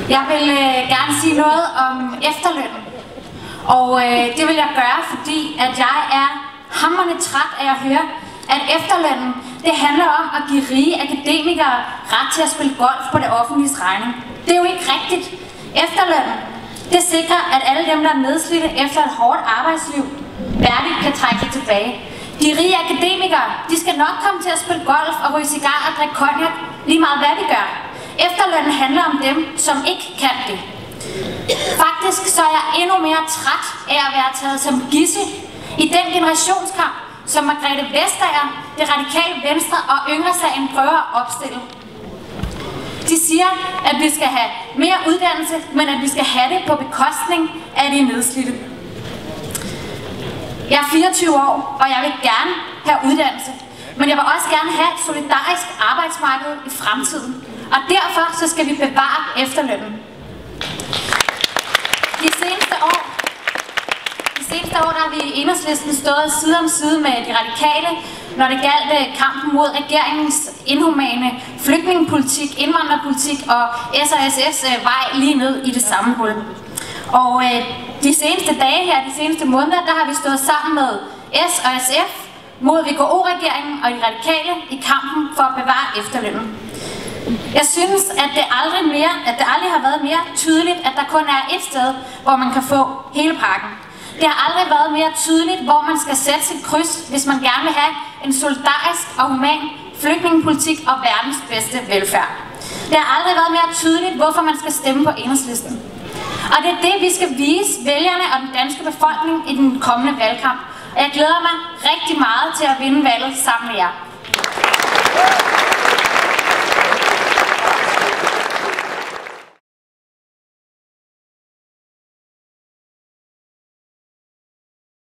Jeg vil gerne sige noget om efterlønnen. Og det vil jeg gøre, fordi at jeg er hamrende træt af at høre, at efterlønnen, det handler om at give rige akademikere ret til at spille golf på det offentliges regning. Det er jo ikke rigtigt. Efterlønnen, det sikrer, at alle dem, der er nedslidte efter et hårdt arbejdsliv, værdigt kan trække sig tilbage. De rige akademikere, de skal nok komme til at spille golf og ryge cigar og drikke cognac, lige meget hvad vi gør. Efterlønnen handler om dem, som ikke kan det. Faktisk så er jeg endnu mere træt af at være taget som gidsel i den generationskamp, som Margrethe Vestager, Det Radikale Venstre og Yngre-sagen prøver at opstille. De siger, at vi skal have mere uddannelse, men at vi skal have det på bekostning af de nedslidte. Jeg er 24 år, og jeg vil gerne have uddannelse, men jeg vil også gerne have et solidarisk arbejdsmarked i fremtiden. Og derfor så skal vi bevare efterlønnen. De seneste år der har vi i Enhedslisten stået side om side med de radikale, når det galt kampen mod regeringens inhumane flygtningepolitik, indvandrerpolitik og SRSF's vej lige ned i det samme hul. Og de seneste dage her, de seneste måneder, der har vi stået sammen med S og SF mod VKO-regeringen og de radikale i kampen for at bevare efterlønnen. Jeg synes, at det aldrig har været mere tydeligt, at der kun er ét sted, hvor man kan få hele pakken. Det har aldrig været mere tydeligt, hvor man skal sætte sit kryds, hvis man gerne vil have en solidarisk og human flygtningepolitik og verdens bedste velfærd. Det har aldrig været mere tydeligt, hvorfor man skal stemme på Enhedslisten. Og det er det, vi skal vise vælgerne og den danske befolkning i den kommende valgkamp. Og jeg glæder mig rigtig meget til at vinde valget sammen med jer.